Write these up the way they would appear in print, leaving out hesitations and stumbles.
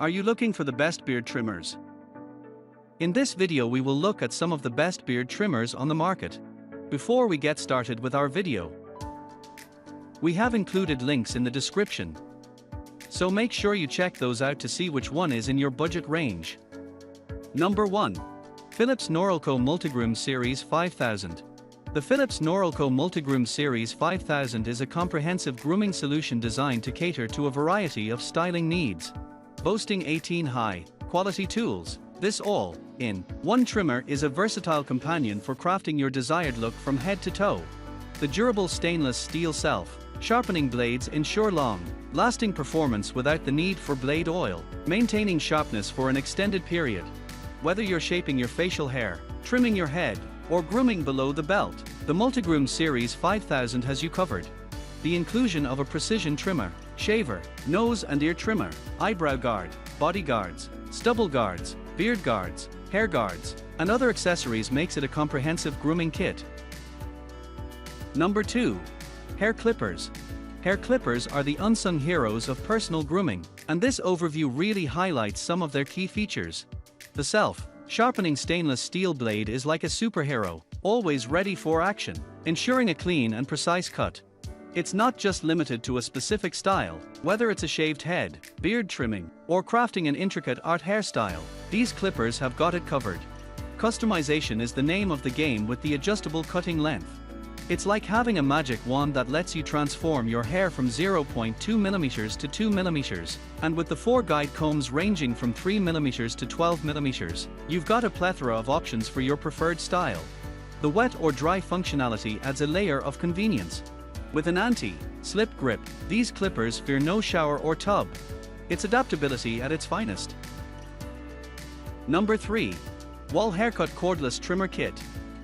Are you looking for the best beard trimmers? In this video we will look at some of the best beard trimmers on the market. Before we get started with our video, we have included links in the description, so make sure you check those out to see which one is in your budget range. Number 1. Philips Norelco Multigroom Series 5000. The Philips Norelco Multigroom Series 5000 is a comprehensive grooming solution designed to cater to a variety of styling needs. Boasting 18 high-quality tools, this all-in-one trimmer is a versatile companion for crafting your desired look from head to toe. The durable stainless steel self-sharpening blades ensure long-lasting performance without the need for blade oil, maintaining sharpness for an extended period. Whether you're shaping your facial hair, trimming your head, or grooming below the belt, the Multigroom Series 5000 has you covered. The inclusion of a precision trimmer, shaver, nose and ear trimmer, eyebrow guard, body guards, stubble guards, beard guards, hair guards, and other accessories makes it a comprehensive grooming kit. Number 2. Hair clippers. Hair clippers are the unsung heroes of personal grooming, and this overview really highlights some of their key features. The self-sharpening stainless steel blade is like a superhero, always ready for action, ensuring a clean and precise cut. It's not just limited to a specific style, whether it's a shaved head, beard trimming, or crafting an intricate art hairstyle, these clippers have got it covered. Customization is the name of the game with the adjustable cutting length. It's like having a magic wand that lets you transform your hair from 0.2 mm to 2 mm, and with the 4 guide combs ranging from 3 mm to 12 mm, you've got a plethora of options for your preferred style. The wet or dry functionality adds a layer of convenience. With an anti-slip grip, these clippers fear no shower or tub. It's adaptability at its finest. Number 3. Wahl Haircut Cordless Trimmer Kit.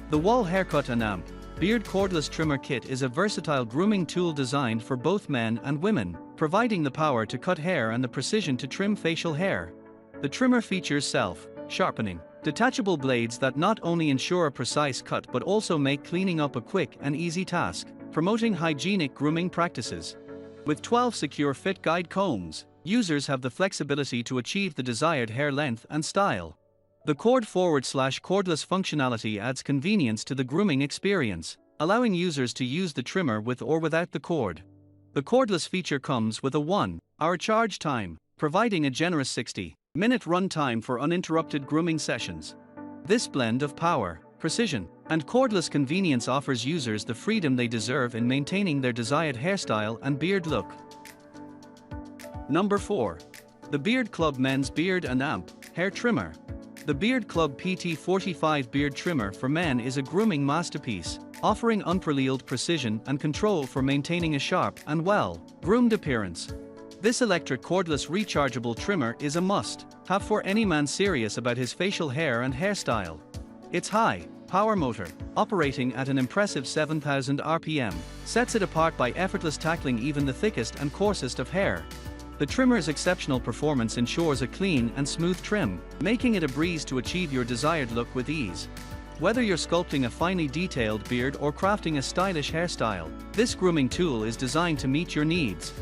The Wahl Haircut and Amp Beard Cordless Trimmer Kit is a versatile grooming tool designed for both men and women, providing the power to cut hair and the precision to trim facial hair. The trimmer features self-sharpening, detachable blades that not only ensure a precise cut but also make cleaning up a quick and easy task, promoting hygienic grooming practices. With 12 secure fit guide combs, users have the flexibility to achieve the desired hair length and style. The cord/cordless functionality adds convenience to the grooming experience, allowing users to use the trimmer with or without the cord. The cordless feature comes with a 1-hour charge time, providing a generous 60-minute run time for uninterrupted grooming sessions. This blend of power, precision, and cordless convenience offers users the freedom they deserve in maintaining their desired hairstyle and beard look. Number 4. The Beard Club Men's Beard and Amp Hair Trimmer. The Beard Club PT45 Beard Trimmer for Men is a grooming masterpiece, offering unparalleled precision and control for maintaining a sharp and well-groomed appearance. This electric cordless rechargeable trimmer is a must-have for any man serious about his facial hair and hairstyle. Its high-power motor, operating at an impressive 7,000 RPM, sets it apart by effortless tackling even the thickest and coarsest of hair. The trimmer's exceptional performance ensures a clean and smooth trim, making it a breeze to achieve your desired look with ease. Whether you're sculpting a finely detailed beard or crafting a stylish hairstyle, this grooming tool is designed to meet your needs.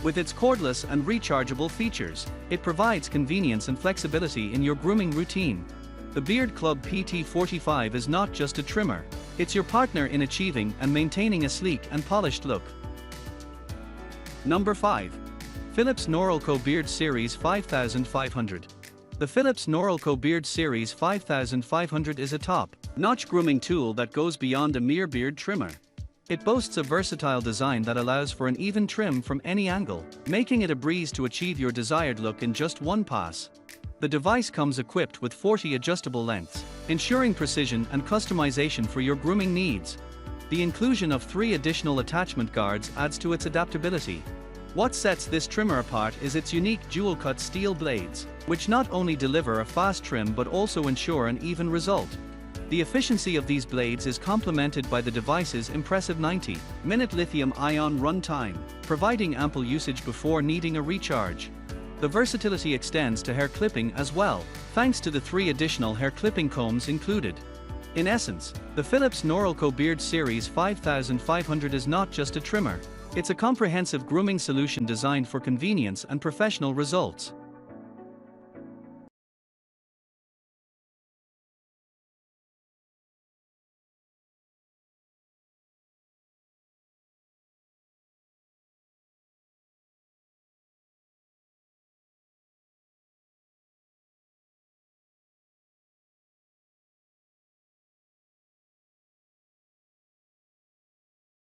With its cordless and rechargeable features, it provides convenience and flexibility in your grooming routine. The Beard Club PT45 is not just a trimmer, it's your partner in achieving and maintaining a sleek and polished look. Number 5. Philips Norelco Beard Series 5500. The Philips Norelco Beard Series 5500 is a top-notch grooming tool that goes beyond a mere beard trimmer. It boasts a versatile design that allows for an even trim from any angle, making it a breeze to achieve your desired look in just one pass. The device comes equipped with 40 adjustable lengths, ensuring precision and customization for your grooming needs. The inclusion of 3 additional attachment guards adds to its adaptability. What sets this trimmer apart is its unique dual-cut steel blades, which not only deliver a fast trim but also ensure an even result. The efficiency of these blades is complemented by the device's impressive 90-minute lithium-ion run time, providing ample usage before needing a recharge. The versatility extends to hair clipping as well, thanks to the 3 additional hair clipping combs included. In essence, the Philips Norelco Beard Series 5500 is not just a trimmer, it's a comprehensive grooming solution designed for convenience and professional results.